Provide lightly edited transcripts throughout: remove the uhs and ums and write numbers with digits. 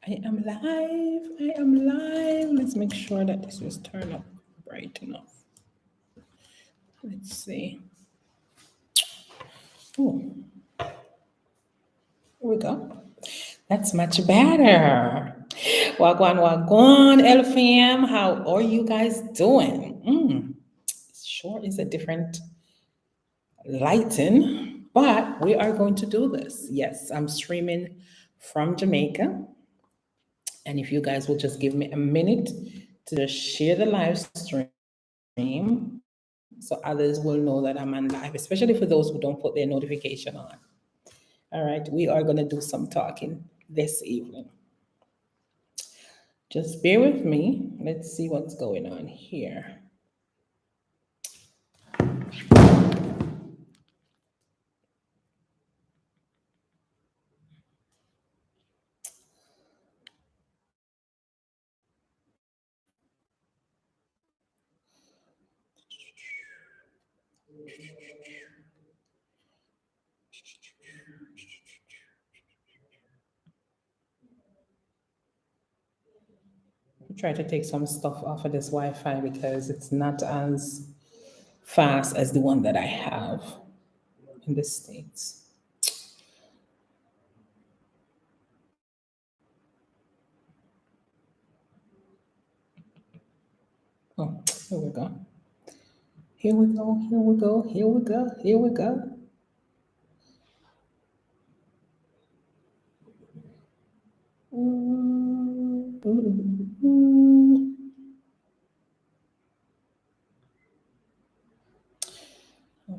I am live. I am live. Let's make sure that this is turned up bright enough. Let's see. Oh, here we go. That's much better. Wagwan, wagwan, LFM. How are you guys doing? Sure is a different lighting, but we are going to do this. Yes, I'm streaming from Jamaica. And if you guys will just give me a minute to just share the live stream so others will know that I'm on live, especially for those who don't put their notification on. All right, we are going to do some talking this evening. Just bear with me. Let's see what's going on here. Try to take some stuff off of this Wi-Fi because it's not as fast as the one that I have in the States. Oh, here we go. Here we go, here we go, here we go, here we go.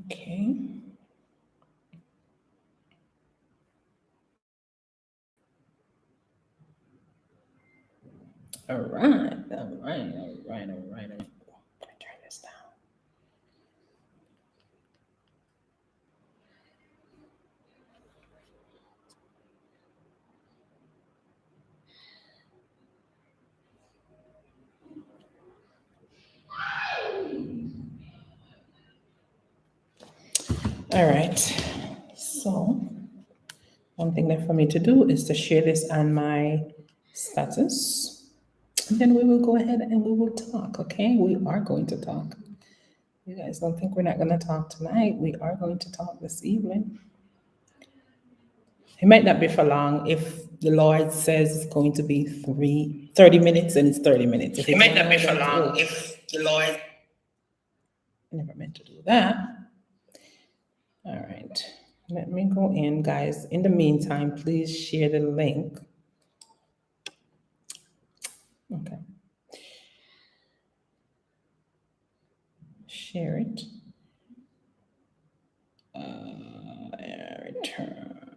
Okay. All right, all right, all right, all right. Let me turn this down. All right. So one thing left for me to do is to share this on my status. And then we will go ahead and we will talk, okay? We are going to talk. You guys don't think we're not going to talk tonight. We are going to talk this evening. It might not be for long. If the Lord says it's going to be 30 minutes, and it's 30 minutes. If it might not be for long. If the Lord... I never meant to do that. All right. Let me go in, guys. In the meantime, please share the link. Okay. Share it. Return.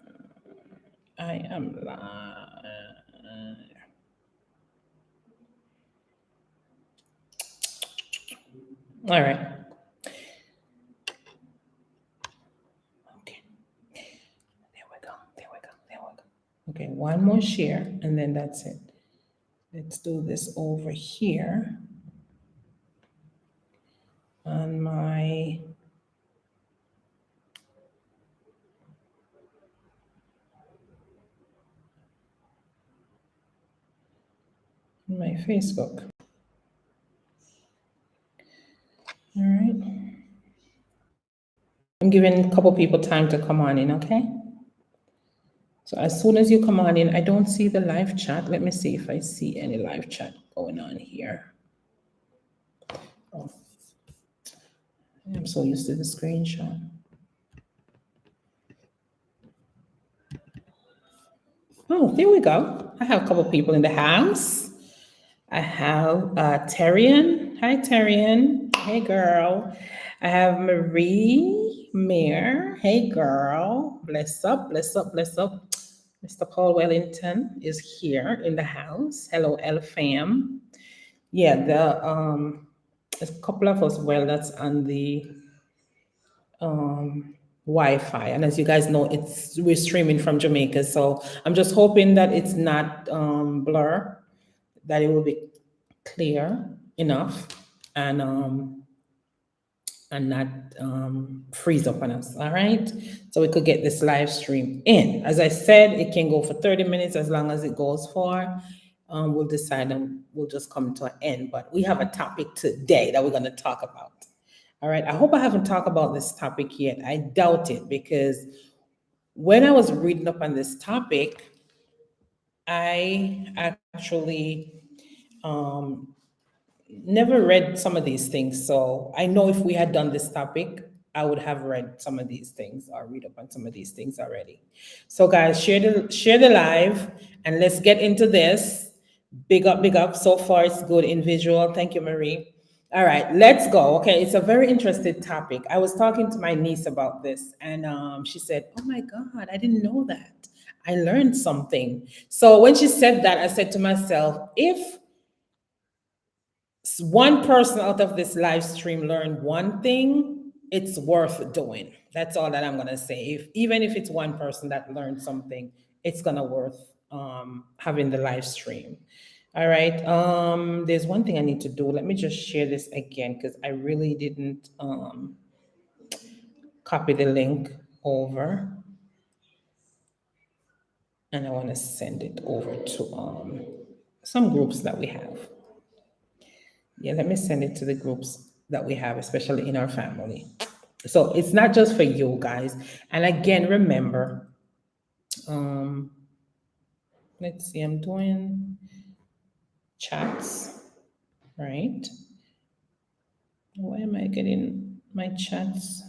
I am live. All right. Okay. There we go. There we go. There we go. Okay, one more share, and then that's it. Let's do this over here on my Facebook. All right. I'm giving a couple people time to come on in, okay? So as soon as you come on in, I don't see the live chat. Let me see if I see any live chat going on here. Oh. I'm so used to the screenshot. Oh, there we go. I have a couple people in the house. I have Terrian. Hi, Terrian. Hey, girl. I have Marie Mayer. Hey, girl. Bless up, bless up, bless up. Mr. Paul Wellington is here in the house. Hello, L fam. Yeah, there's a couple of us, well, that's on the Wi-Fi, and as you guys know, we're streaming from Jamaica, so I'm just hoping that it's not blur, that it will be clear enough, and and not freeze up on us. All right. So we could get this live stream in. As I said, it can go for 30 minutes as long as it goes for. We'll decide and we'll just come to an end. But we have a topic today that we're going to talk about. All right. I hope I haven't talked about this topic yet. I doubt it because when I was reading up on this topic, I actually um, never read some of these things. So I know if we had done this topic, I would have read some of these things or read up on some of these things already. So guys, share the live and let's get into this. Big up, big up. So far it's good in visual. Thank you, Marie. All right, let's go. Okay, it's a very interesting topic. I was talking to my niece about this, and she said, "Oh my God, I didn't know that. I learned something." So when she said that, I said to myself, if one person out of this live stream learned one thing, it's worth doing. That's all that I'm gonna say. If even if it's one person that learned something, it's gonna worth having the live stream. All right. There's one thing I need to do. Let me just share this again because I really didn't copy the link over, and I want to send it over to some groups that we have. Yeah, let me send it to the groups that we have, especially in our family. So it's not just for you guys. And again, remember, um, let's see, I'm doing chats, right? Why am I getting my chats?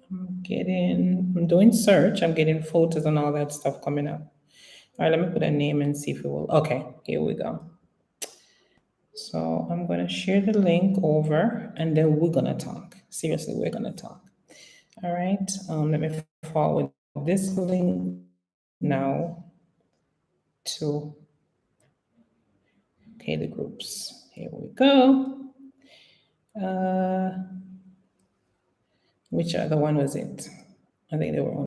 I'm doing search, I'm getting photos and all that stuff coming up. All right, let me put a name and see if it will. Okay, here we go. So I'm gonna share the link over and then we're gonna talk. Seriously, we're gonna talk. All right, let me forward this link now to, okay, the groups. Here we go. Which other one was it? I think they were on.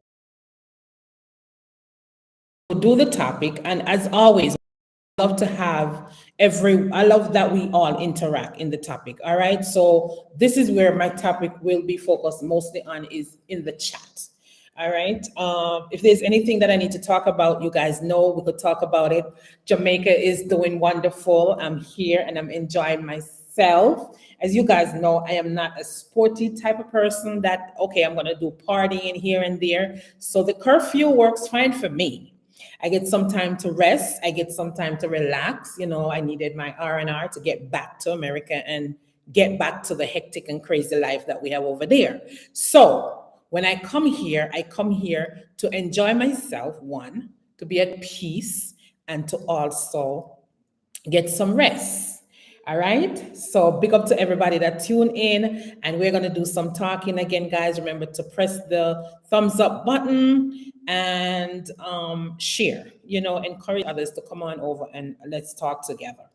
We'll do the topic, and as always, love to have I love that we all interact in the topic. All right. So this is where my topic will be focused mostly on, is in the chat. All right. If there's anything that I need to talk about, you guys know we could talk about it. Jamaica is doing wonderful. I'm here and I'm enjoying myself. As you guys know, I am not a sporty type of person that, okay, I'm going to do partying here and there. So the curfew works fine for me. I get some time to rest. I get some time to relax. You know, I needed my R&R to get back to America and get back to the hectic and crazy life that we have over there. So when I come here to enjoy myself, one, to be at peace, and to also get some rest. All right. So big up to everybody that tune in, and we're gonna do some talking again, guys. Remember to press the thumbs up button and share. You know, encourage others to come on over and let's talk together.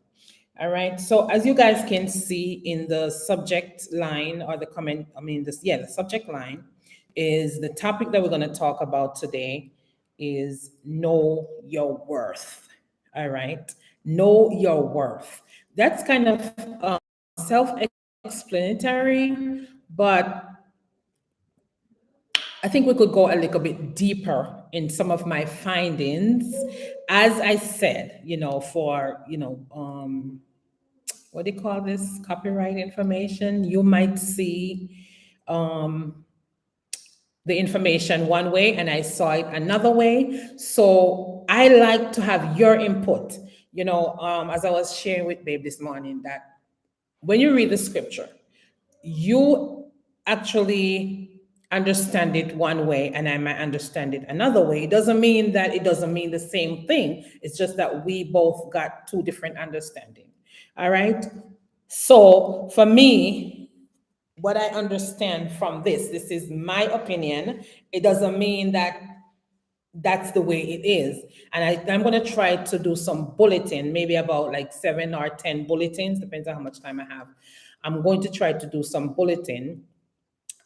All right. So as you guys can see in the subject line or the comment, the subject line is the topic that we're going to talk about today is know your worth. All right. Know your worth. That's kind of self-explanatory, but I think we could go a little bit deeper in some of my findings. As I said, what do you call this? Copyright information. You might see the information one way and I saw it another way. So I like to have your input. As I was sharing with Babe this morning, that when you read the scripture, you actually understand it one way and I might understand it another way. It doesn't mean that it doesn't mean the same thing. It's just that we both got two different understanding. All right. So for me, what I understand from this is my opinion. It doesn't mean that that's the way it is. And I'm going to try to do some bulletin, maybe about like 7 or 10 bulletins, depends on how much time I have. I'm going to try to do some bulletin.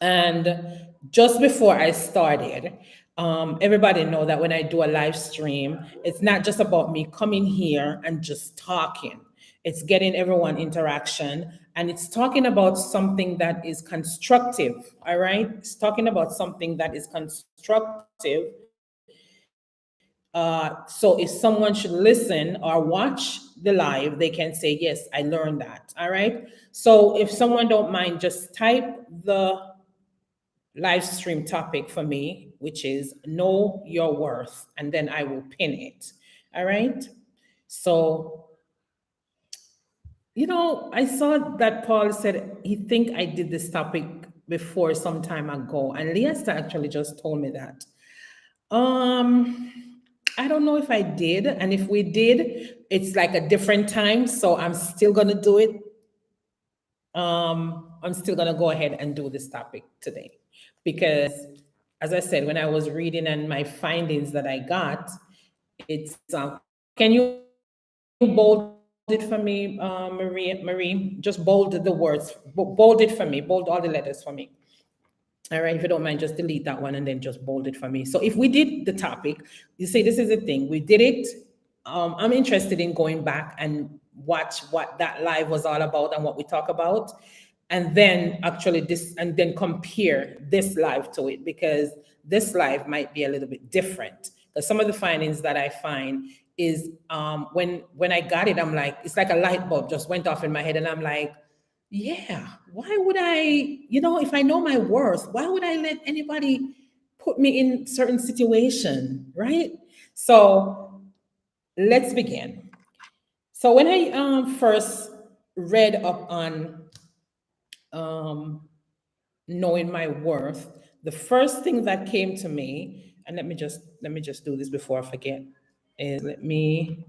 And just before I started, everybody know that when I do a live stream, it's not just about me coming here and just talking. It's getting everyone interaction and it's talking about something that is constructive. All right, it's talking about something that is constructive. So if someone should listen or watch the live, they can say, yes, I learned that. All right. So if someone don't mind, just type the live stream topic for me, which is know your worth, and then I will pin it. All right. So, I saw that Paul said he think I did this topic before some time ago, and Liasta actually just told me that. Um, I don't know if I did, and if we did, it's like a different time, so I'm still gonna do it. I'm still gonna go ahead and do this topic today because, as I said, when I was reading and my findings that I got, it's can you bold it for me, Marie? Just bold the words, bold it for me, bold all the letters for me. All right, if you don't mind, just delete that one and then just bold it for me. So if we did the topic, you say this is the thing, we did it. I'm interested in going back and watch what that live was all about and what we talk about, and then actually this, and then compare this live to it, because this live might be a little bit different. Because some of the findings that I find is when I got it, I'm like, it's like a light bulb just went off in my head, and I'm like, yeah, why would I, if I know my worth, why would I let anybody put me in certain situation, right? So let's begin. So when I first read up on knowing my worth, the first thing that came to me, and let me just do this before I forget, is let me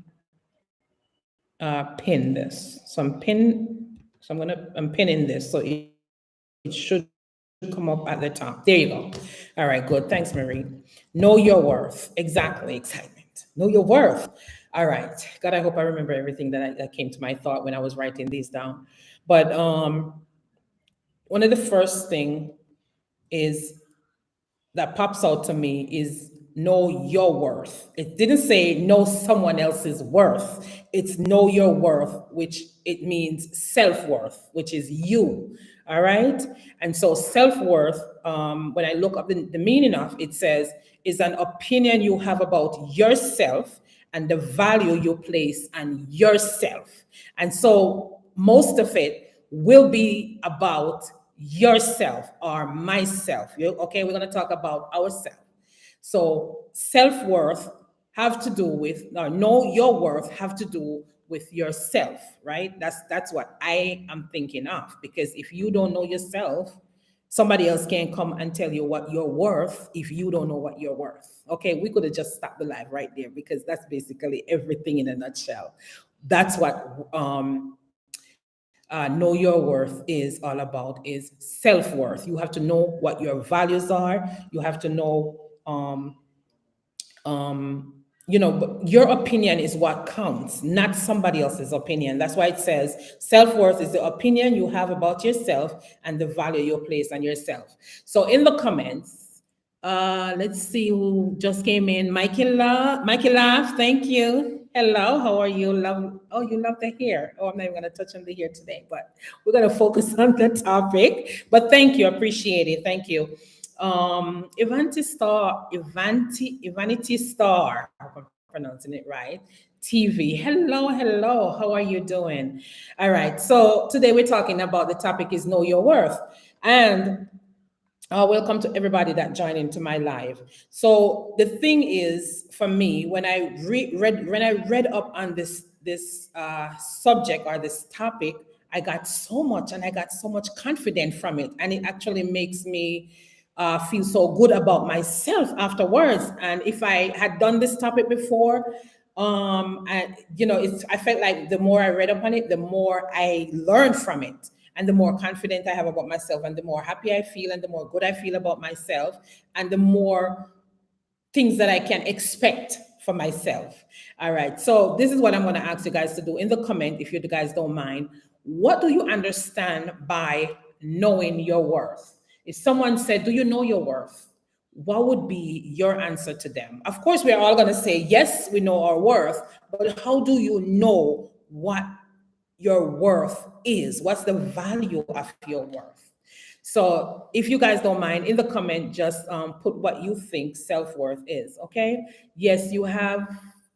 pin this. I'm pinning this, so it should come up at the top. There you go. All right, good. Thanks, Marie. Know your worth. Exactly, excitement. Know your worth. All right. God, I hope I remember everything that came to my thought when I was writing these down. But one of the first thing is that pops out to me is know your worth. It didn't say know someone else's worth. It's know your worth, which it means self-worth, which is you. All right. And so self-worth, when I look up the meaning of it, says is an opinion you have about yourself and the value you place on yourself. And so most of it will be about yourself or myself. Okay, we're going to talk about ourselves. So self-worth have to do with, or know your worth have to do with yourself, right? That's what I am thinking of, because if you don't know yourself, somebody else can come and tell you what you're worth if you don't know what you're worth. Okay, we could have just stopped the live right there, because that's basically everything in a nutshell. That's what know your worth is all about, is self-worth. You have to know what your values are. You have to know but your opinion is what counts, not somebody else's opinion. That's why it says self-worth is the opinion you have about yourself and the value you place on yourself. So in the comments, let's see who just came in. Mikey Laugh, thank you. Hello, how are you? You love the hair. Oh, I'm not even going to touch on the hair today, but we're going to focus on the topic. But thank you, appreciate it. Thank you. Ivanity Star, I hope I'm pronouncing it right. TV. Hello. How are you doing? All right. So today we're talking about, the topic is know your worth. And welcome to everybody that joined into my live. So the thing is, for me, when I read up on this subject or this topic, I got so much, and I got so much confidence from it, and it actually makes me feel so good about myself afterwards. And if I had done this topic before, I felt like the more I read up on it, the more I learned from it, and the more confident I have about myself, and the more happy I feel, and the more good I feel about myself, and the more things that I can expect for myself. All right. So this is what I'm going to ask you guys to do in the comment, if you guys don't mind. What do you understand by knowing your worth? If someone said, do you know your worth? What would be your answer to them? Of course, we're all going to say, yes, we know our worth, but how do you know what your worth is. What's the value of your worth? So if you guys don't mind, in the comment, just put what you think self-worth is, okay? Yes, you have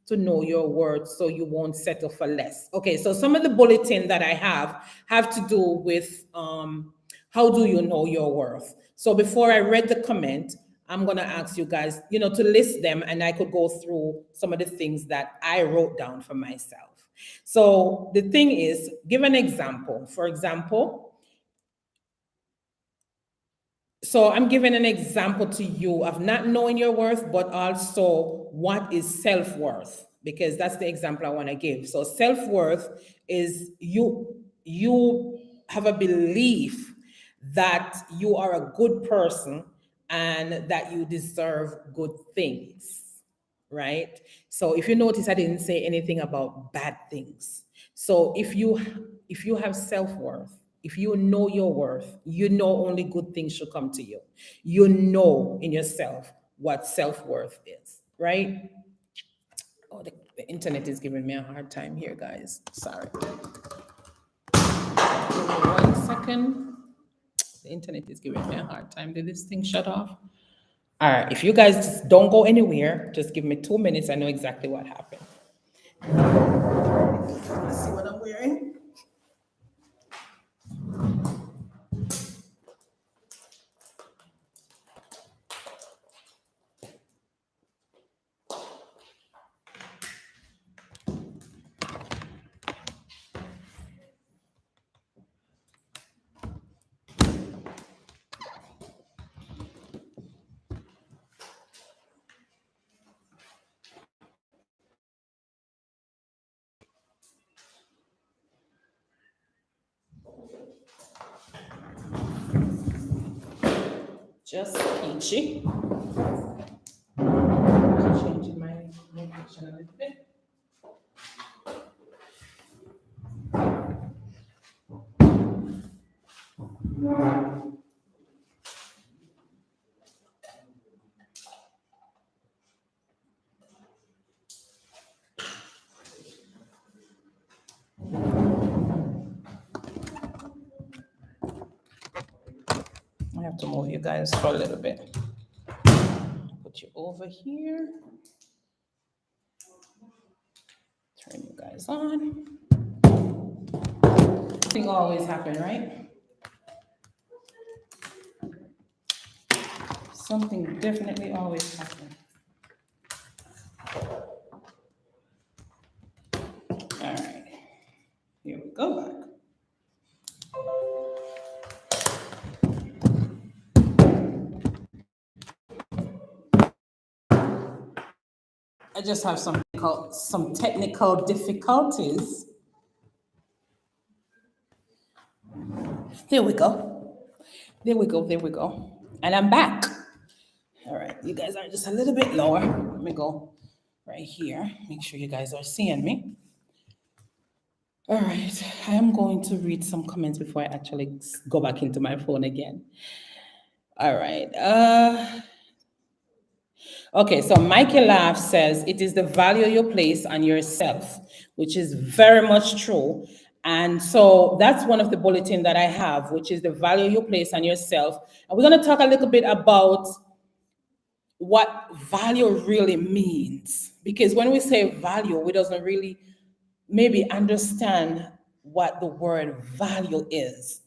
to know your worth so you won't settle for less. Okay, so some of the bulletin that I have to do with how do you know your worth? So before I read the comment, I'm gonna ask you guys, to list them, and I could go through some of the things that I wrote down for myself. So the thing is, give an example. For example, so I'm giving an example to you of not knowing your worth, but also what is self-worth, because that's the example I want to give. So self-worth is you have a belief that you are a good person and that you deserve good things, right? So if you notice, I didn't say anything about bad things. So if you have self-worth, if you know your worth, you know only good things should come to you. You know in yourself what self-worth is, right? Oh, the internet is giving me a hard time here, guys. Sorry. Give me 1 second. The internet is giving me a hard time. Did this thing shut off? All right. If you guys just don't go anywhere, just give me 2 minutes. I know exactly what happened. See what I'm wearing? Just peachy. Changing my location a little bit. I have to move you guys for a little bit. Put you over here. Turn you guys on. Thing always happen, right? Something definitely always happen. All right, here we go back. I just have some technical difficulties. There we go. There we go. There we go. And I'm back. All right, you guys are just a little bit lower. Let me go right here. Make sure you guys are seeing me. All right, I am going to read some comments before I actually go back into my phone again. All right. Okay, so Mikey Laugh says it is the value you place on yourself, which is very much true. And so that's one of the bulletin that I have, which is the value you place on yourself. And we're going to talk a little bit about what value really means. Because when we say value, we doesn't really maybe understand what the word value is.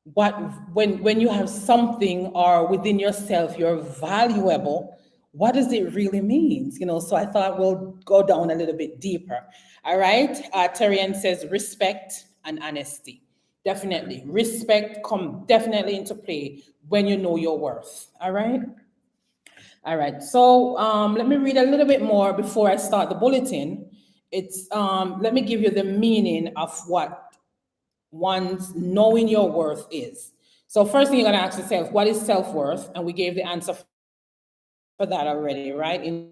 When you have something or within yourself you're valuable, what does it really mean? So I thought we'll go down a little bit deeper. All right. Terrian says respect and honesty. Definitely respect come definitely into play when you know your worth. All right. All right, so let me read a little bit more before I start the bulletin. It's let me give you the meaning of what one's knowing your worth is. So first thing you're gonna ask yourself, what is self-worth? And we gave the answer for that already, right? In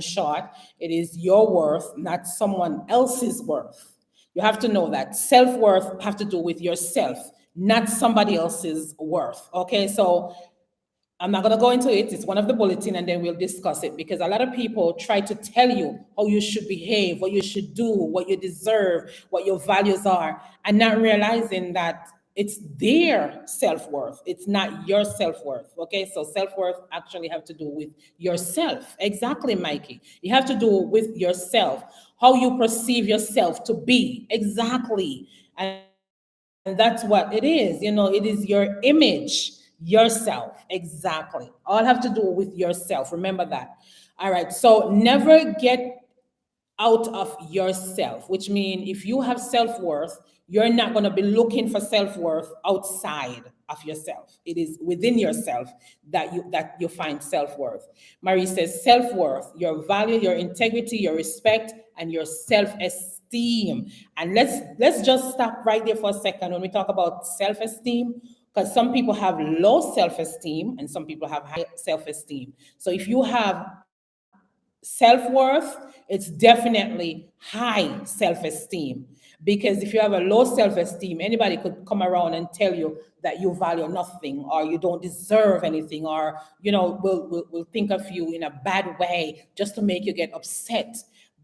short, it is your worth, not someone else's worth. You have to know that self-worth have to do with yourself, not somebody else's worth. Okay, so I'm not going to go into it. It's one of the bulletin, and then we'll discuss it, because a lot of people try to tell you how you should behave, what you should do, what you deserve, what your values are, and not realizing that it's their self-worth. It's not your self-worth. Okay. So self-worth actually have to do with yourself. Exactly, Mikey. You have to do with yourself, how you perceive yourself to be. Exactly. And that's what it is. It is your image, yourself. Exactly. All have to do with yourself. Remember that. All right. So never get out of yourself, which means if you have self-worth, you're not going to be looking for self-worth outside of yourself. It is within yourself that you find self-worth. Marie says self-worth, your value, your integrity, your respect, and your self-esteem. And let's just stop right there for a second when we talk about self-esteem, because some people have low self-esteem and some people have high self-esteem. So if you have self-worth, it's definitely high self-esteem. Because if you have a low self-esteem, anybody could come around and tell you that you value nothing, or you don't deserve anything, or will think of you in a bad way just to make you get upset.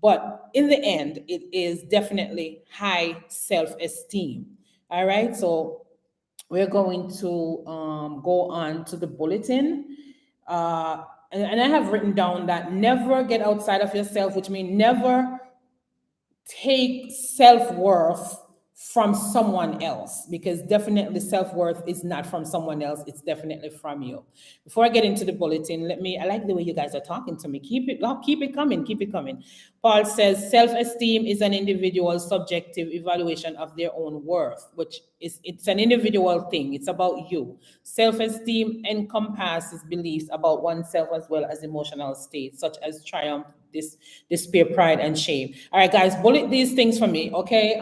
But in the end, it is definitely high self-esteem. All right, so we're going to go on to the bulletin. And I have written down that never get outside of yourself, which means never take self-worth from someone else, because definitely self-worth is not from someone else, it's definitely from you. Before I get into the bulletin, I like the way you guys are talking to me. Keep it coming, keep it coming. Paul says self-esteem is an individual's subjective evaluation of their own worth, which is it's an individual thing. It's about you. Self-esteem encompasses beliefs about oneself as well as emotional states such as triumph, despair, pride, and shame. All right, guys, bullet these things for me, okay?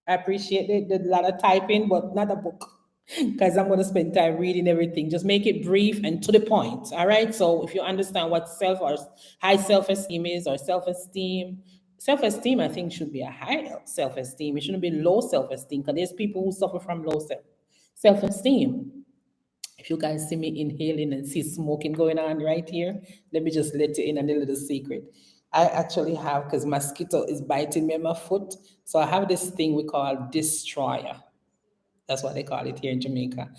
I appreciate it. Did a lot of typing, but not a book, because I'm going to spend time reading everything. Just make it brief and to the point. All right. So if you understand what self or high self-esteem is, or self-esteem, I think should be a high self-esteem. It shouldn't be low self-esteem, because there's people who suffer from low self-esteem. If you guys see me inhaling and see smoking going on right here, let me just let you in on a little secret. I actually have, because mosquito is biting me on my foot, so I have this thing we call destroyer. That's what they call it here in Jamaica.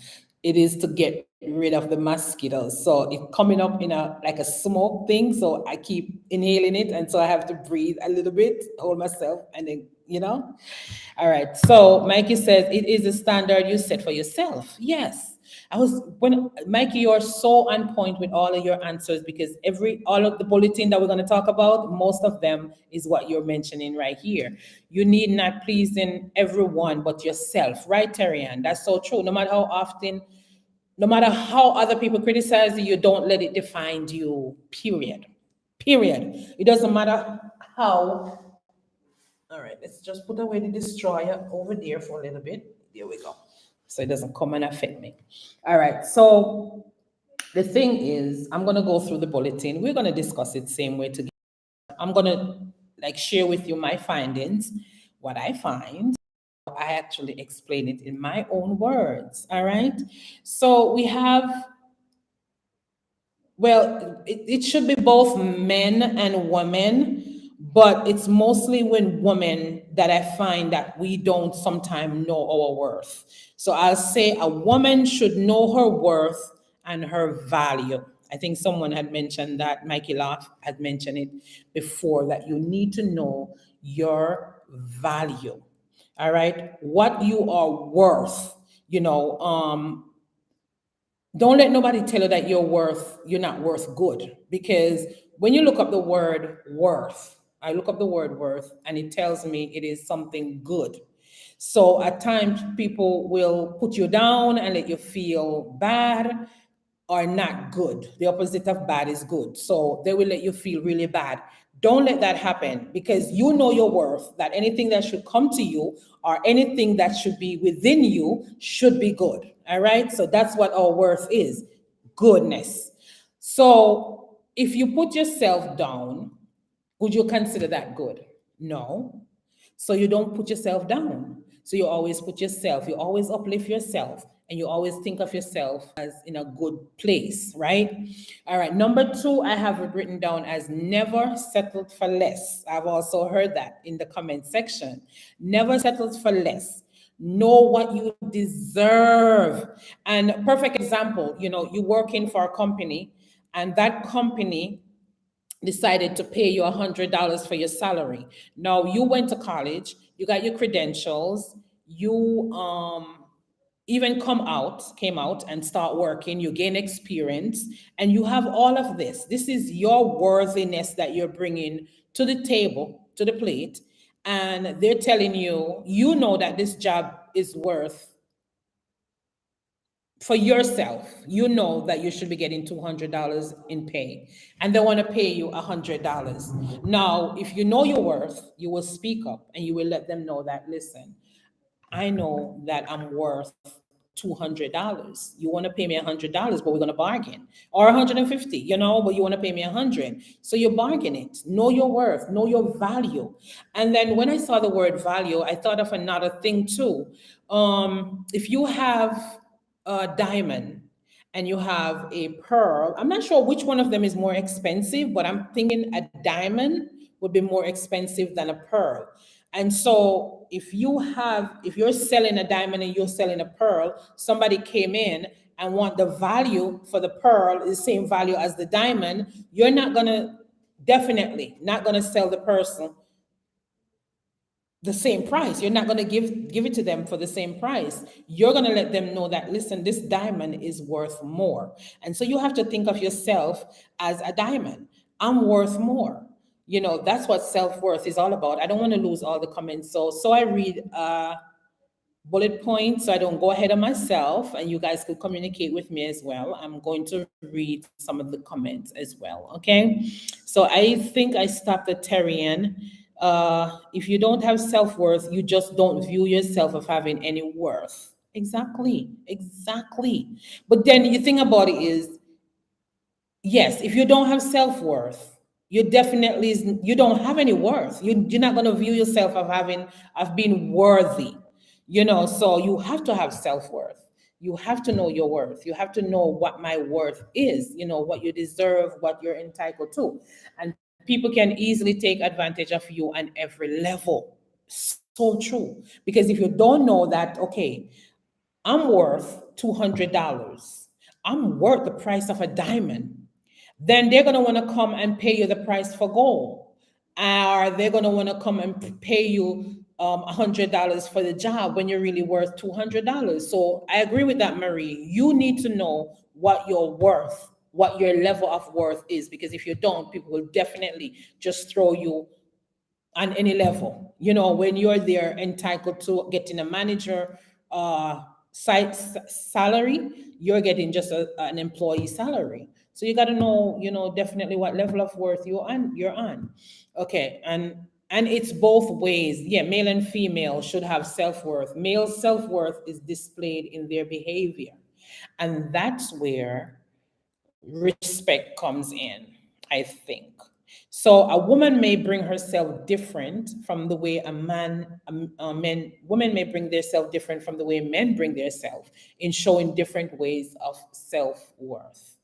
It is to get rid of the mosquitoes. So it's coming up in a like a smoke thing. So I keep inhaling it, and so I have to breathe a little bit, hold myself, and then. All right. So Mikey says it is a standard you set for yourself. Yes. When Mikey, you're so on point with all of your answers, because all of the bulletin that we're going to talk about, most of them is what you're mentioning right here. You need not pleasing everyone but yourself, right, Terrian? That's so true. No matter how other people criticize you, you don't let it define you. Period. Period. It doesn't matter how. All right, let's just put away the destroyer over there for a little bit. There we go. So it doesn't come and affect me. All right, so the thing is, I'm going to go through the bulletin. We're going to discuss it same way together. I'm going to share with you my findings, what I find. I actually explain it in my own words. All right. So we have, well, it should be both men and women, but it's mostly when women that I find that we don't sometimes know our worth. So I'll say a woman should know her worth and her value. I think someone had mentioned that, Mikey Laugh had mentioned it before, that you need to know your value. All right. What you are worth, don't let nobody tell you that you're not worth good. Because when you look up the word worth, I look up the word worth and it tells me it is something good. So at times people will put you down and let you feel bad or not good. The opposite of bad is good. So they will let you feel really bad. Don't let that happen, because you know your worth, that anything that should come to you or anything that should be within you should be good. All right. So that's what our worth is, goodness. So if you put yourself down, would you consider that good? No. So you don't put yourself down. So you always uplift yourself and you always think of yourself as in a good place, right? All right, number two, I have it written down as never settled for less. I've also heard that in the comment section. Never settled for less. Know what you deserve. And perfect example, you working for a company, and that company decided to pay you $100 for your salary. Now you went to college, you got your credentials, you even came out and start working, you gain experience, and you have all of this. This is your worthiness that you're bringing to the table, to the plate, and they're telling you, that this job is worth for yourself, that you should be getting $200 in pay, and they want to pay you $100. Now, if you know your worth, you will speak up and you will let them know that, listen, I know that I'm worth $200. You want to pay me $100, but we're going to bargain, or 150, but you want to pay me 100. So you bargain it. Know your worth, know your value. And then when I saw the word value, I thought of another thing too. If you have a diamond and you have a pearl, I'm not sure which one of them is more expensive, but I'm thinking a diamond would be more expensive than a pearl. And so if you're selling a diamond and you're selling a pearl, somebody came in and want the value for the pearl is the same value as the diamond, you're definitely not gonna sell the person the same price. You're not going to give it to them for the same price. You're going to let them know that, listen, this diamond is worth more. And so you have to think of yourself as a diamond. I'm worth more. That's what self-worth is all about. I don't want to lose all the comments. So I read bullet points so I don't go ahead of myself, and you guys could communicate with me as well. I'm going to read some of the comments as well. Okay. So I think I stopped at Terrian. If you don't have self-worth, you just don't view yourself as having any worth. Exactly. But then the thing about it is, yes, if you don't have self-worth, you don't have any worth. You're not going to view yourself of being worthy. So you have to have self-worth. You have to know your worth. You have to know what my worth is, what you deserve, what you're entitled to. And people can easily take advantage of you on every level. So true. Because if you don't know that, okay, I'm worth $200, I'm worth the price of a diamond, then they're going to want to come and pay you the price for gold. Or they're going to want to come and pay you $100 for the job when you're really worth $200. So I agree with that, Marie. You need to know what you're worth, what your level of worth is, because if you don't, people will definitely just throw you on any level. When you're there entitled to getting a manager site salary, you're getting just an employee salary. So you got to know, definitely what level of worth you're on. Okay. And it's both ways. Yeah, male and female should have self-worth. Male self-worth is displayed in their behavior. And that's where respect comes in, I think. So a woman may bring herself different from the way women may bring themselves different from the way men bring themselves in showing different ways of self-worth.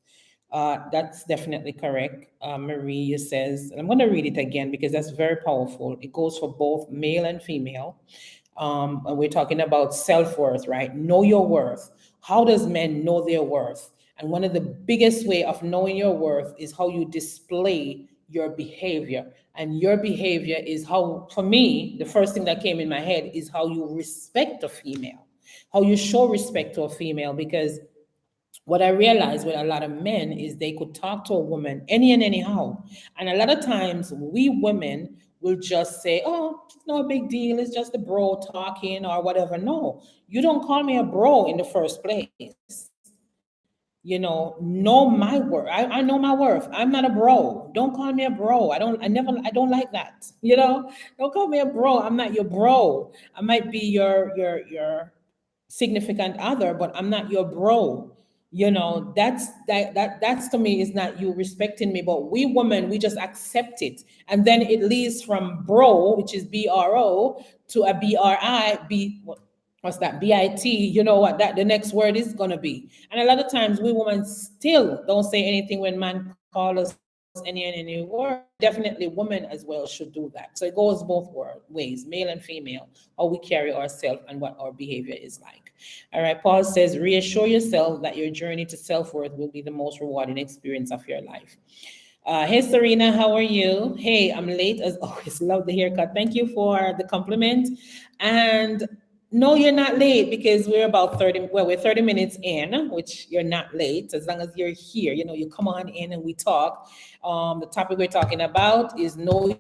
That's definitely correct. Maria says, and I'm going to read it again because that's very powerful. It goes for both male and female. And we're talking about self-worth, right? Know your worth. How does men know their worth? And one of the biggest way of knowing your worth is how you display your behavior. And your behavior is how, for me, the first thing that came in my head is how you respect a female, how you show respect to a female. Because what I realized with a lot of men is they could talk to a woman any and anyhow. And a lot of times we women will just say, oh, it's no big deal. It's just a bro talking or whatever. No, you don't call me a bro in the first place. Know my worth. I know my worth. I'm not a bro. Don't call me a bro. I don't like that. Don't call me a bro. I'm not your bro. I might be your significant other, but I'm not your bro. That's to me is not you respecting me. But we women, we just accept it. And then it leads from bro, which is BRO, to a BRI, what's that, bit, you know what that the next word is going to be. And a lot of times we women still don't say anything when man call us any word. Definitely women as well should do that. So it goes both ways, male and female, how we carry ourselves and what our behavior is like. All right, Paul says, reassure yourself that your journey to self-worth will be the most rewarding experience of your life. Hey Serena, how are you? Hey, I'm late as always. Love the haircut. Thank you for the compliment. And no, you're not late because we're about 30, well, we're 30 minutes in, which you're not late. As long as you're here, you know, you come on in and we talk. The topic we're talking about is know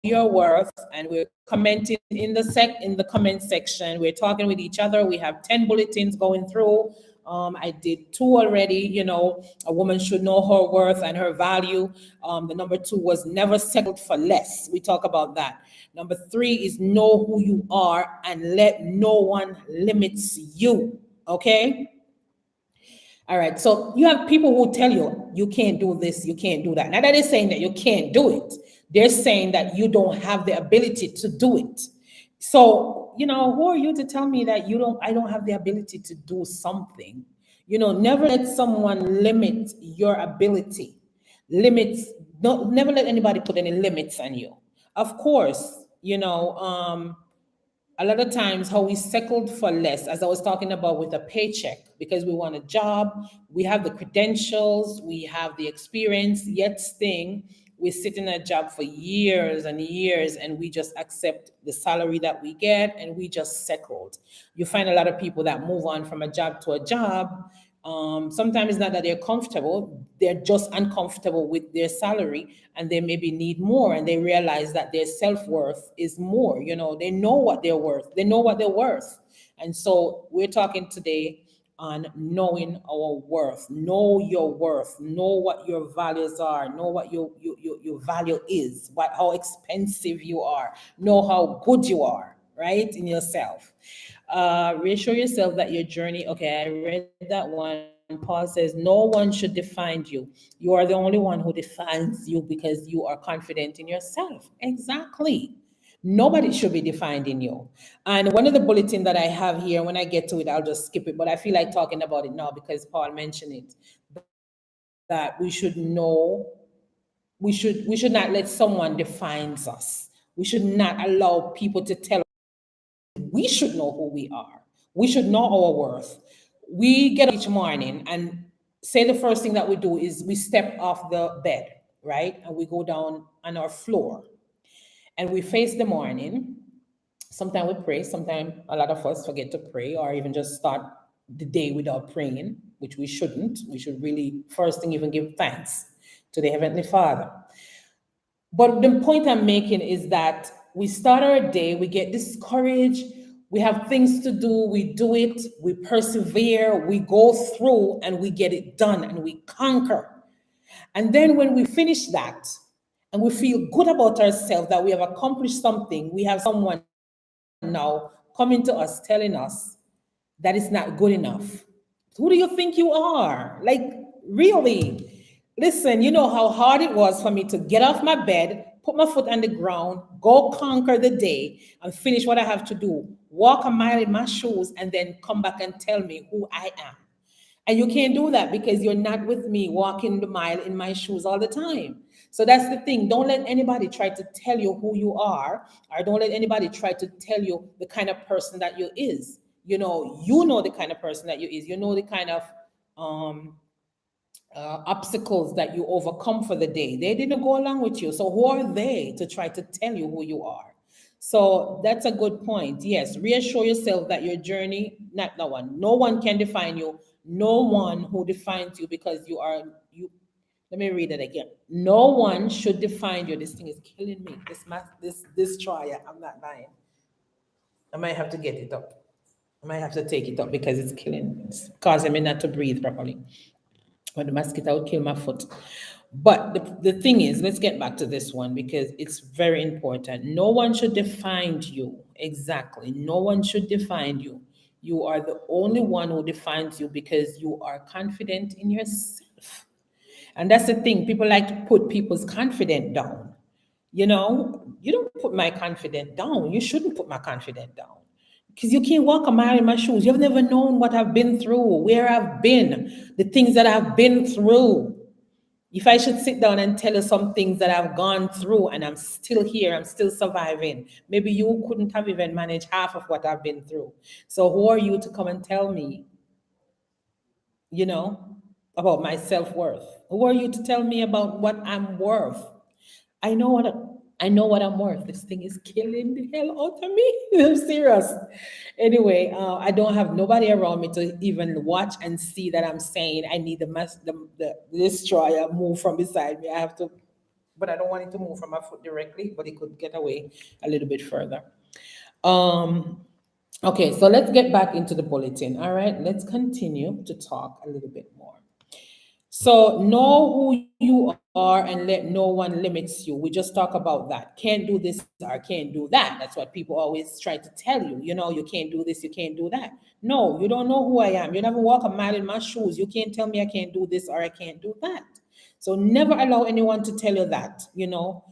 your worth, and we're commenting in the comment section. We're talking with each other. We have 10 bulletins going through. I did 2 already. You know, a woman should know her worth and her value. The number 2 was never settled for less. We talk about that. Number 3 is know who you are and let no one limits you. Okay. All right. So you have people who tell you you can't do this, you can't do that. Now that is saying that you can't do it. They're saying that you don't have the ability to do it. So, you know, who are you to tell me that I don't have the ability to do something? You know, never let someone limit your ability. Limits, don't never let anybody put any limits on you. Of course, you know, a lot of times how we settled for less, as I was talking about with a paycheck, because we want a job, we have the credentials, we have the experience, yet thing, we sit in a job for years and years and we just accept the salary that we get and we just settled. You find a lot of people that move on from a job to a job. Sometimes it's not that they're comfortable, they're just uncomfortable with their salary and they maybe need more and they realize that their self-worth is more. You know, they know what they're worth, they know what they're worth. And so we're talking today on knowing our worth. Know your worth, know what your values are, know what your value is, what how expensive you are, know how good you are, right, in yourself. Reassure yourself that your journey, okay, I read that one. Paul says, no one should define you. You are the only one who defines you because you are confident in yourself. Exactly. Nobody should be defined in you. And one of the bulletin that I have here, when I get to it, I'll just skip it, but I feel like talking about it now because Paul mentioned it, that we should know, we should not let someone define us. We should not allow people to tell us. We should know who we are. We should know our worth. We get up each morning and say the first thing that we do is we step off the bed, right? And we go down on our floor and we face the morning. Sometimes we pray, sometimes a lot of us forget to pray or even just start the day without praying, which we shouldn't. We should really, first thing, even give thanks to the Heavenly Father. But the point I'm making is that we start our day, we get discouraged, we have things to do, we do it, we persevere, we go through and we get it done and we conquer. And then when we finish that and we feel good about ourselves that we have accomplished something, we have someone now coming to us telling us that it's not good enough. Who do you think you are? Like, really? Listen, you know how hard it was for me to get off my bed, put my foot on the ground, go conquer the day, and finish what I have to do, walk a mile in my shoes, and then come back and tell me who I am. And you can't do that because you're not with me walking the mile in my shoes all the time. So that's the thing. Don't let anybody try to tell you who you are, or don't let anybody try to tell you the kind of person that you is. You know the kind of person that you is. You know the kind of um, obstacles that you overcome for the day. They didn't go along with you. So who are they to try to tell you who you are? So that's a good point. Yes, reassure yourself that your journey, not no one, no one can define you. No one who defines you because you are you. Let me read it again. No one should define you. This thing is killing me. This trial. I'm not lying. I might have to get it up. I might have to take it up because it's killing, it's causing me not to breathe properly. But the mosquito would kill my foot. But the thing is, let's get back to this one because it's very important. No one should define you. Exactly. No one should define you. You are the only one who defines you because you are confident in yourself. And that's the thing. People like to put people's confidence down. You don't put my confidence down. You shouldn't put my confidence down. Because you can't walk a mile in my shoes. You've never known what I've been through, where I've been, the things that I've been through. If I should sit down and tell you some things that I've gone through and I'm still here, I'm still surviving, maybe you couldn't have even managed half of what I've been through. So who are you to come and tell me, you know, about my self-worth? Who are you to tell me about what I'm worth? I know what I know what I'm worth. This thing is killing the hell out of me. I'm serious. Anyway, I don't have nobody around me to even watch and see that I'm saying I need the destroyer move from beside me. I have to, but I don't want it to move from my foot directly, but it could get away a little bit further. Um, okay, so let's get back into the bulletin. All right, let's continue to talk a little bit more. So know who you are and let no one limits you. We just talk about that. Can't do this or can't do that. That's what people always try to tell you. You know, you can't do this, you can't do that. No, you don't know who I am. You never walk a mile in my shoes. You can't tell me I can't do this or I can't do that. So never allow anyone to tell you that, you know.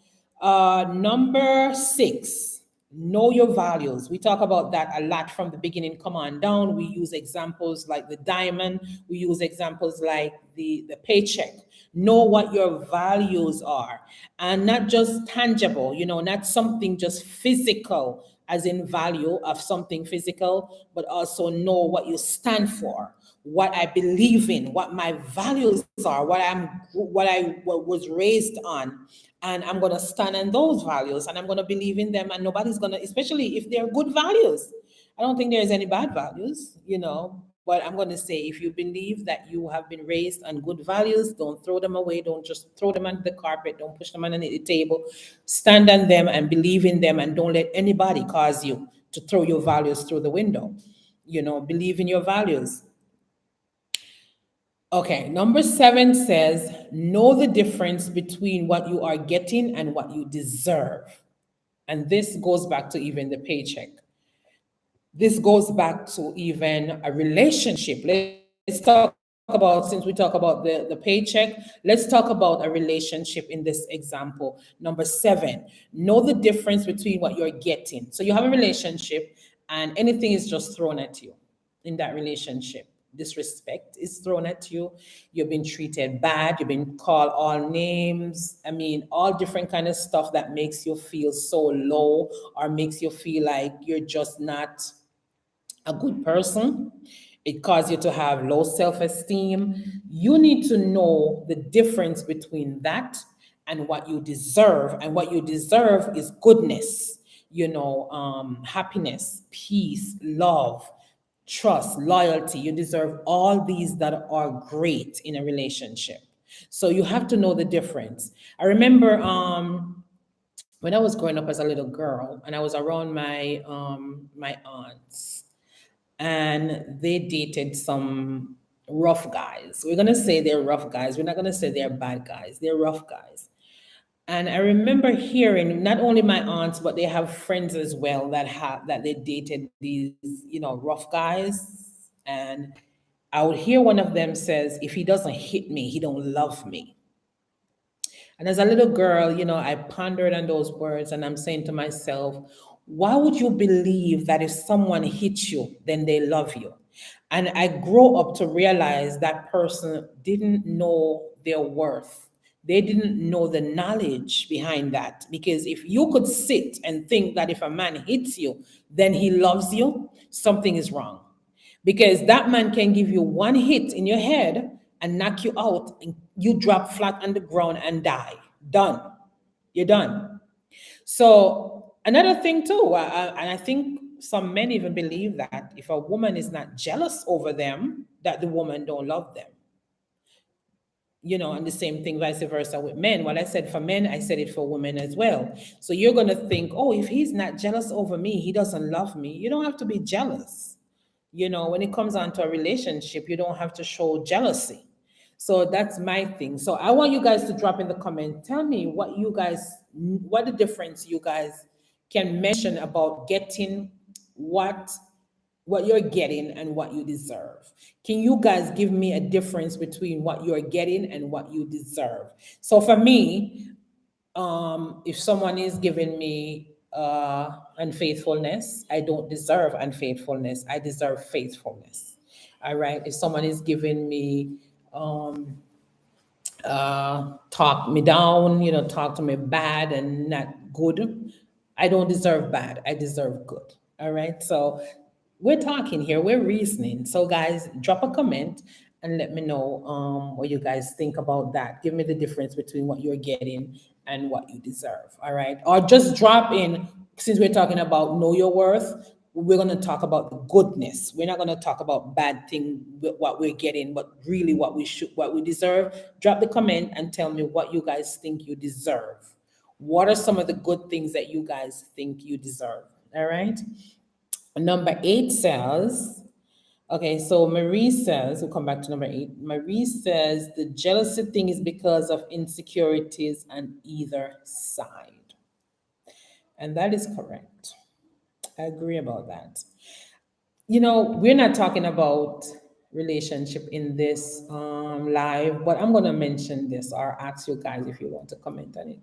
Number 6, know your values. We talk about that a lot from the beginning. Come on down. We use examples like the diamond. We use examples like the paycheck. Know what your values are, and not just tangible, you know, not something just physical, as in value of something physical, but also know what you stand for, what I believe in, what my values are, what was raised on, and I'm gonna stand on those values, and I'm gonna believe in them, and nobody's gonna, especially if they're good values. I don't think there's any bad values, you know, but I'm gonna say if you believe that you have been raised on good values, don't throw them away, don't just throw them under the carpet, don't push them underneath the table. Stand on them and believe in them, and don't let anybody cause you to throw your values through the window. You know, believe in your values. Okay, number 7 says, know the difference between what you are getting and what you deserve. And this goes back to even the paycheck. This goes back to even a relationship. Let's talk about, since we talk about the paycheck, let's talk about a relationship in this example. Number 7, know the difference between what you're getting. So you have a relationship and anything is just thrown at you in that relationship. Disrespect is thrown at you. You've been treated bad. You've been called all names. I mean, all different kind of stuff that makes you feel so low or makes you feel like you're just not a good person. It causes you to have low self-esteem. You need to know the difference between that and what you deserve. And what you deserve is goodness, you know, happiness, peace, love, trust, loyalty. You deserve all these that are great in a relationship. So you have to know the difference. I remember when I was growing up as a little girl and I was around my aunts, and they dated some rough guys. We're gonna say they're rough guys. We're not gonna say they're bad guys. They're rough guys. And I remember hearing not only my aunts, but they have friends as well that they dated these, you know, rough guys. And I would hear one of them says, if he doesn't hit me, he don't love me. And as a little girl, you know, I pondered on those words and I'm saying to myself, why would you believe that if someone hits you, then they love you? And I grow up to realize that person didn't know their worth. They didn't know the knowledge behind that. Because if you could sit and think that if a man hits you, then he loves you, something is wrong. Because that man can give you one hit in your head and knock you out, and you drop flat on the ground and die. Done. You're done. So another thing too, and I think some men even believe that if a woman is not jealous over them, that the woman don't love them. You know, and the same thing vice versa with men. What I said for men, I said it for women as well. So you're going to think, oh, if he's not jealous over me, he doesn't love me. You don't have to be jealous. You know, when it comes on to a relationship, you don't have to show jealousy. So that's my thing. So I want you guys to drop in the comment. Tell me what the difference you guys can mention about getting what what you're getting and what you deserve. Can you guys give me a difference between what you're getting and what you deserve? So for me, if someone is giving me unfaithfulness. I don't deserve unfaithfulness. I deserve faithfulness. All right. If someone is giving me, um, talk me down, talk to me bad and not good, I don't deserve bad. I deserve good. All right. So we're talking here, we're reasoning. So, guys, drop a comment and let me know what you guys think about that. Give me the difference between what you're getting and what you deserve. All right. Or just drop in, since we're talking about know your worth, we're going to talk about the goodness. We're not going to talk about bad thing, what we're getting, but really what we deserve. Drop the comment and tell me what you guys think you deserve. What are some of the good things that you guys think you deserve? All right. Number 8 says, okay, so Marie says, we'll come back to number 8. Marie says the jealousy thing is because of insecurities on either side. And that is correct. I agree about that. We're not talking about relationship in this live, but I'm going to mention this or ask you guys if you want to comment on it.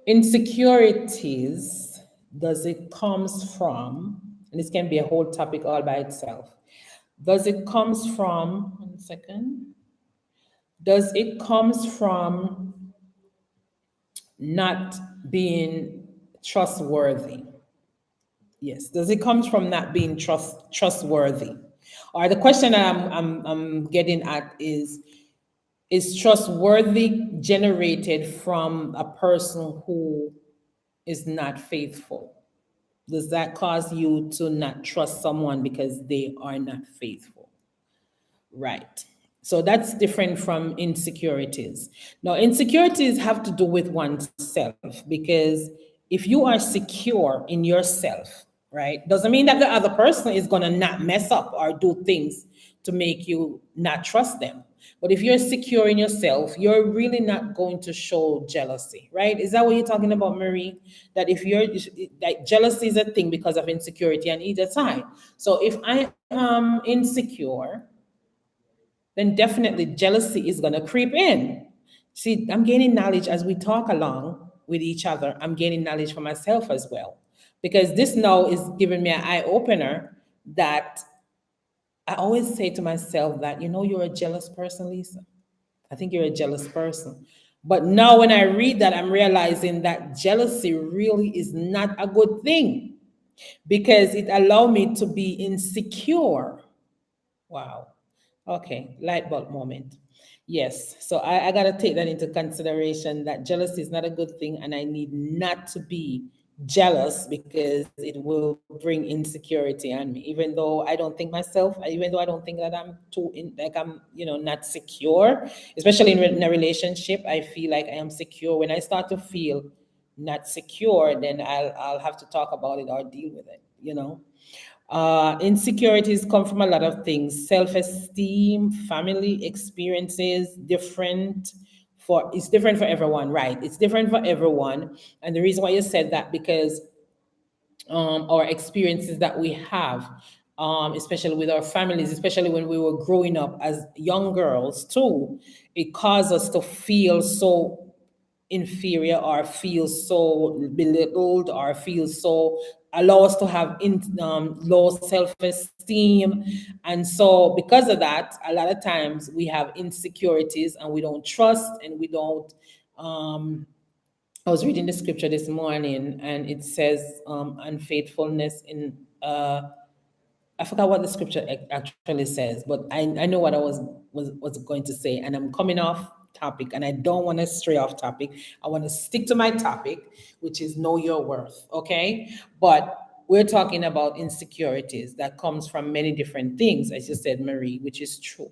Insecurities, does it comes from, and this can be a whole topic all by itself. Does it comes from, 1 second, does it comes from not being trustworthy? Yes. Does it comes from not being trustworthy? Or the question that I'm getting at is trustworthy generated from a person who is not faithful? Does that cause you to not trust someone because they are not faithful? Right. So that's different from insecurities. Now, insecurities have to do with oneself, because if you are secure in yourself, right, doesn't mean that the other person is going to not mess up or do things to make you not trust them. But if you're secure in yourself, you're really not going to show jealousy, right? Is that what you're talking about, Marie? That if you're like, jealousy is a thing because of insecurity on either side. So if I am insecure, then definitely jealousy is going to creep in. See, I'm gaining knowledge as we talk along with each other. I'm gaining knowledge for myself as well. Because this now is giving me an eye opener that I always say to myself that, you're a jealous person, Lisa. I think you're a jealous person. But now when I read that, I'm realizing that jealousy really is not a good thing, because it allowed me to be insecure. Wow. Okay, light bulb moment. Yes, so I got to take that into consideration, that jealousy is not a good thing, and I need not to be jealous because it will bring insecurity on me. Even though I don't think myself, even though I don't think that I'm like I'm, not secure, especially in a relationship, I feel like I am secure. When I start to feel not secure, then I'll have to talk about it or deal with it. Insecurities come from a lot of things: self-esteem, family experiences, it's different for everyone, right? It's different for everyone. And the reason why you said that, because our experiences that we have, especially with our families, especially when we were growing up as young girls too, it caused us to feel so inferior or feel so belittled or feel so, allow us to have low self-esteem. And so because of that, a lot of times we have insecurities and we don't trust, and we don't I was reading the scripture this morning, and it says unfaithfulness in I forgot what the scripture actually says, but I know what I was going to say, and I'm coming off topic, and I don't want to stray off topic. I want to stick to my topic, which is know your worth, okay? But we're talking about insecurities that comes from many different things, as you said, Marie, which is true.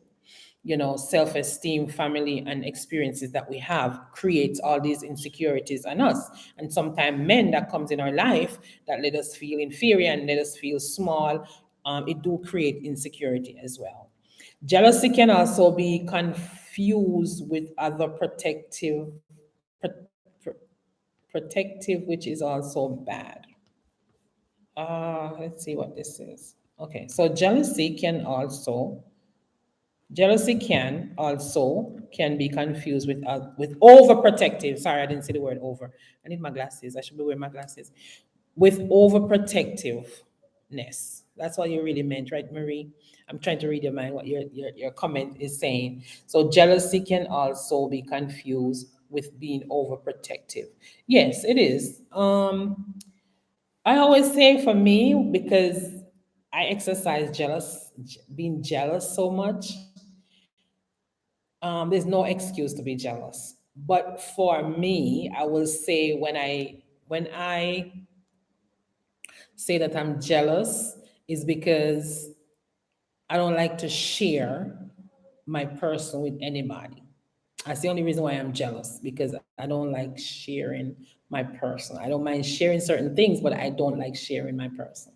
Self-esteem, family, and experiences that we have creates all these insecurities on us. And sometimes men that comes in our life that let us feel inferior and let us feel small, it do create insecurity as well. Jealousy can also be confused with other protective, which is also bad. Let's see what this is. Okay, so jealousy can also Jealousy can be confused with overprotective. Sorry, I didn't say the word over. I need my glasses. I should be wearing my glasses. With overprotectiveness. That's what you really meant, right, Marie? I'm trying to read your mind. What your comment is saying. So jealousy can also be confused with being overprotective. Yes, it is. I always say for me because I exercise being jealous so much. There's no excuse to be jealous. But for me, I will say when I say that I'm jealous is because I don't like to share my person with anybody. That's the only reason why I'm jealous because I don't like sharing my person. I don't mind sharing certain things, but I don't like sharing my person.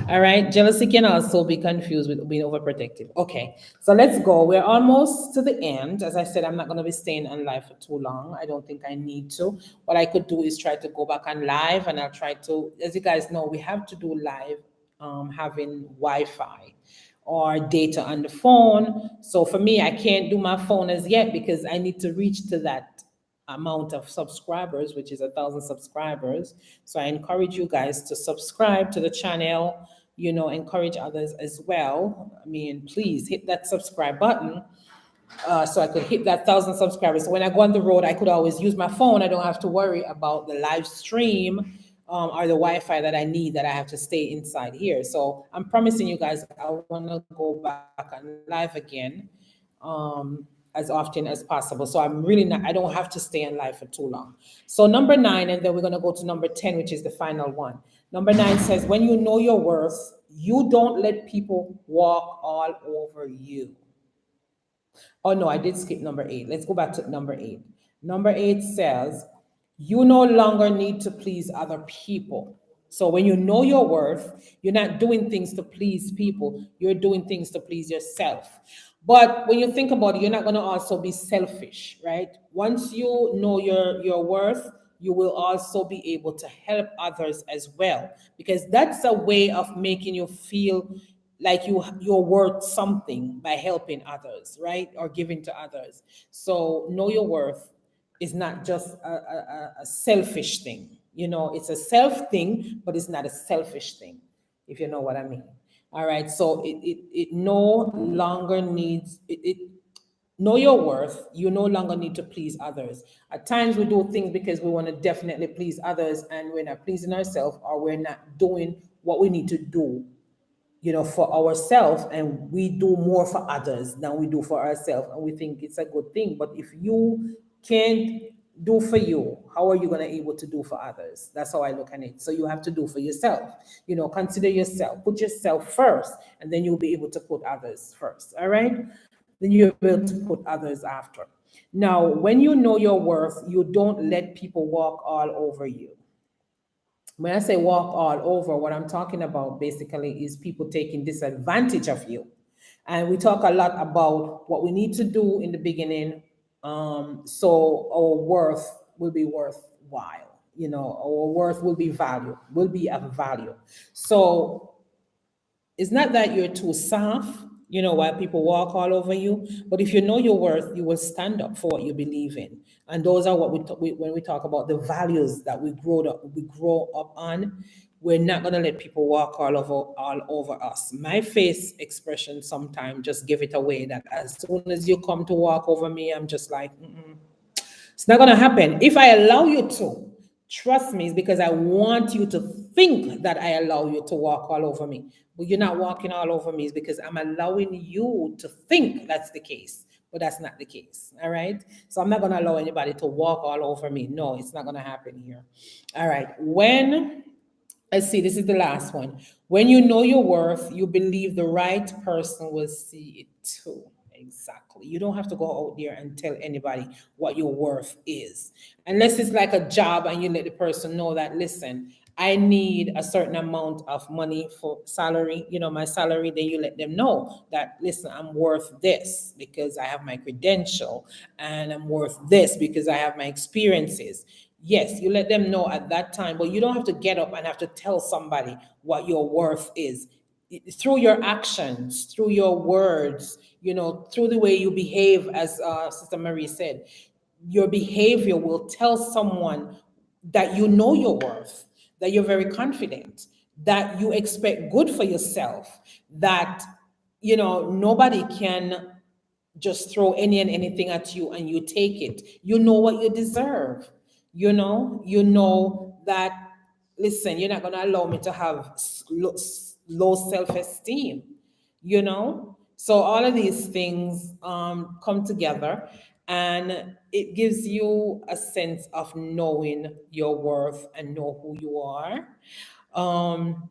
All right. Jealousy can also be confused with being overprotective. Okay. So let's go. We're almost to the end. As I said, I'm not going to be staying on live for too long. I don't think I need to. What I could do is try to go back on live and I'll try to, as you guys know, we have to do live having Wi Fi or data on the phone. So for me, I can't do my phone as yet because I need to reach to that amount of subscribers, which is 1,000 subscribers. So I encourage you guys to subscribe to the channel, encourage others as well. I mean, please hit that subscribe button so I could hit that 1,000 subscribers. So when I go on the road, I could always use my phone. I don't have to worry about the live stream or the Wi-Fi that I need that I have to stay inside here. So I'm promising you guys I want to go back on live again as often as possible. So I'm really not, I don't have to stay on live for too long. So number 9, and then we're going to go to number 10, which is the final one. Number 9 says, when you know your worth, you don't let people walk all over you. Oh no, I did skip number 8. Let's go back to number 8. Number 8 says, you no longer need to please other people. So when you know your worth, you're not doing things to please people, you're doing things to please yourself. But when you think about it, you're not going to also be selfish, right? Once you know your worth, you will also be able to help others as well, because that's a way of making you feel like you're worth something by helping others, right? Or giving to others. So know your worth is not just a selfish thing. It's a self thing, but it's not a selfish thing, if you know what I mean. All right. So it no longer needs it know your worth. You no longer need to please others. At times we do things because we want to definitely please others and we're not pleasing ourselves, or we're not doing what we need to do, for ourselves, and we do more for others than we do for ourselves, and we think it's a good thing. But if you can't do for you, how are you going to able to do for others? That's how I look at it. So you have to do for yourself. Consider yourself, put yourself first, and then you'll be able to put others first. All right, then you'll be able to put others after. Now, when you know your worth, you don't let people walk all over you. When I say walk all over, what I'm talking about basically is people taking disadvantage of you. And we talk a lot about what we need to do in the beginning, so our worth will be worthwhile. Our worth will be of value. So it's not that you're too soft, while people walk all over you. But if you know your worth, you will stand up for what you believe in. And those are what when we talk about the values that we grow up on. We're not gonna let people walk all over us. My face expression sometimes just give it away that as soon as you come to walk over me, I'm just like, mm-mm. It's not going to happen. If I allow you to, trust me, it's because I want you to think that I allow you to walk all over me. But you're not walking all over me, it's because I'm allowing you to think that's the case. But that's not the case. All right. So I'm not going to allow anybody to walk all over me. No, it's not going to happen here. All right. Let's see, this is the last one. When you know your worth, you believe the right person will see it too. Exactly. You don't have to go out there and tell anybody what your worth is. Unless it's like a job and you let the person know that, listen, I need a certain amount of money for salary, my salary, then you let them know that, listen, I'm worth this because I have my credential, and I'm worth this because I have my experiences. Yes, you let them know at that time, but you don't have to get up and have to tell somebody what your worth is. through your actions, through your words, through the way you behave, as Sister Marie said, your behavior will tell someone that you know your worth, that you're very confident, that you expect good for yourself, that, nobody can just throw any and anything at you and you take it. You know what you deserve. You know that, listen, you're not going to allow me to have low self-esteem, so all of these things come together, and it gives you a sense of knowing your worth and know who you are. um,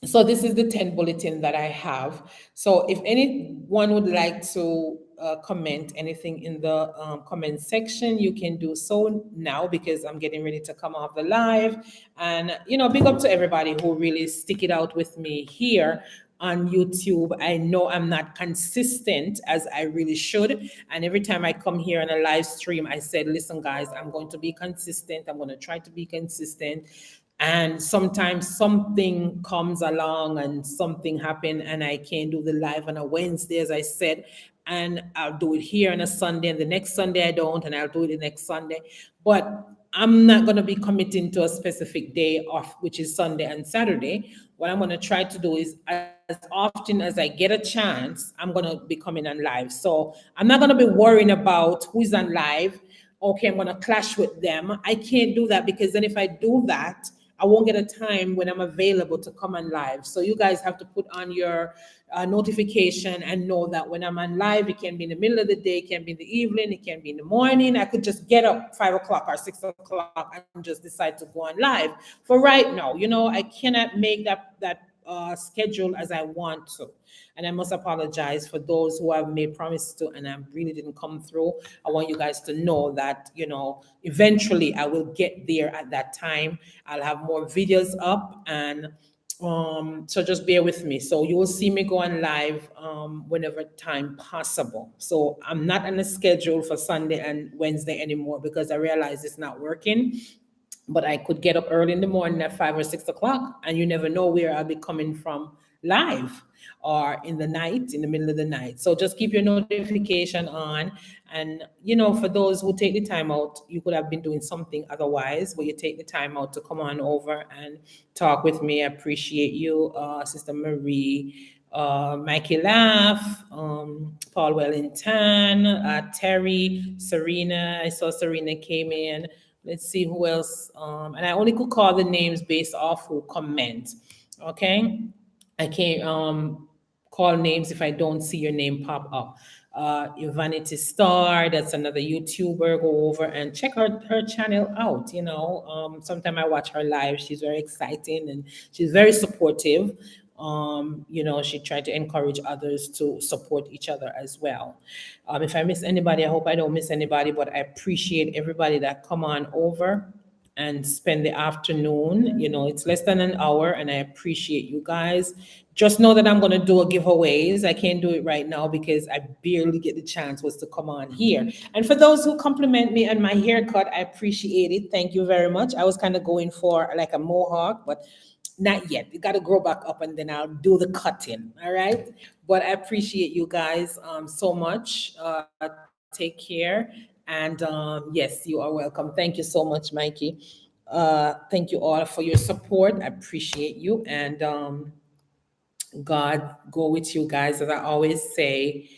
so this is the 10 bulletin that I have. So if anyone would like to comment anything in the comment section, you can do so now, because I'm getting ready to come off the live. And, big up to everybody who really stick it out with me here on YouTube. I know I'm not consistent as I really should. And every time I come here on a live stream, I said, listen, guys, I'm going to be consistent. I'm going to try to be consistent. And sometimes something comes along and something happen, and I can't do the live on a Wednesday, as I said, and I'll do it here on a Sunday, and the next Sunday I don't, and I'll do it the next Sunday. But I'm not going to be committing to a specific day off, which is Sunday and Saturday. What I'm going to try to do is, as often as I get a chance, I'm going to be coming on live. So I'm not going to be worrying about who's on live. Okay, I'm going to clash with them. I can't do that, because then if I do that, I won't get a time when I'm available to come on live. So you guys have to put on your notification and know that when I'm on live, it can be in the middle of the day, it can be in the evening, it can be in the morning. I could just get up 5 o'clock or 6 o'clock and just decide to go on live. For right now, I cannot make that schedule as I want to. And I must apologize for those who have made promises to and I really didn't come through. I want you guys to know that, eventually I will get there at that time. I'll have more videos up, and so just bear with me. So you will see me go on live whenever time possible. So I'm not on a schedule for Sunday and Wednesday anymore, because I realize it's not working. But I could get up early in the morning at 5 or 6 o'clock, and you never know where I'll be coming from live, or in the night, in the middle of the night. So just keep your notification on. And, for those who take the time out, you could have been doing something otherwise, but you take the time out to come on over and talk with me. I appreciate you, Sister Marie, Mikey Laugh, Paul Wellington, Terry, Serena. I saw Serena came in. Let's see who else. And I only could call the names based off who comment. Okay. I can't call names if I don't see your name pop up. Your Vanity Star, that's another YouTuber. Go over and check her channel out. Sometimes I watch her live. She's very exciting and she's very supportive. She tried to encourage others to support each other as well. If I miss anybody, I hope I don't miss anybody, but I appreciate everybody that come on over and spend the afternoon. It's less than an hour, and I appreciate you guys. Just know that I'm going to do a giveaways. I can't do it right now because I barely get the chance was to come on here. And for those who compliment me on my haircut, I appreciate it. Thank you very much. I was kind of going for like a mohawk, but not yet. You got to grow back up, and then I'll do the cutting. All right. But I appreciate you guys so much. Take care. And yes, you are welcome. Thank you so much, Mikey. Thank you all for your support. I appreciate you. And God go with you guys. As I always say,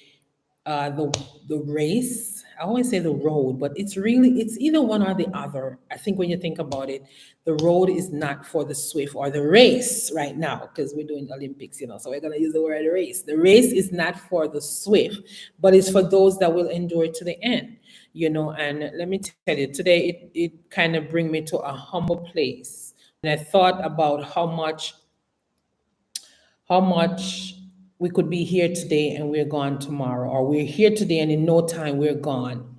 the race. I always say the road, but it's either one or the other. I think when you think about it, the road is not for the swift, or the race right now, because we're doing Olympics, so we're gonna use the word race. The race is not for the swift, but it's for those that will endure to the end. And let me tell you, today it kind of bring me to a humble place. And I thought about how much we could be here today and we're gone tomorrow, or we're here today and in no time we're gone.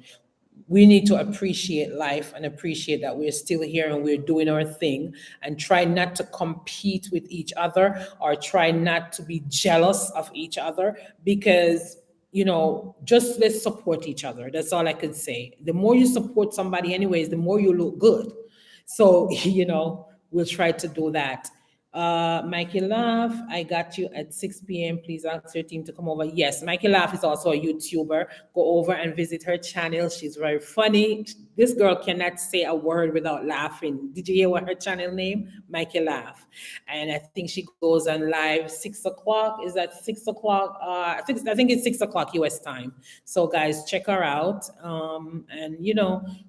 We need to appreciate life and appreciate that we're still here and we're doing our thing, and try not to compete with each other, or try not to be jealous of each other, because just let's support each other. That's all I could say. The more you support somebody anyways, the more you look good. So we'll try to do that. Mikey Laugh, I got you at 6 p.m. Please ask your team to come over. Yes, Mikey Laugh is also a YouTuber. Go over and visit her channel. She's very funny. This girl cannot say a word without laughing. Did you hear what her channel name? Mikey Laugh. And I think she goes on live 6 o'clock. Is that 6 o'clock? I think it's 6 o'clock US time. So guys, check her out. And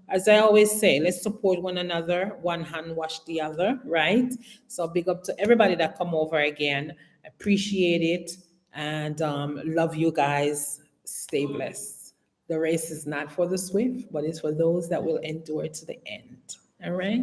as I always say, let's support one another. One hand wash the other, right? So big up to everybody that come over again. Appreciate it, and love you guys. Stay blessed. The race is not for the swift, but it's for those that will endure to the end. All right.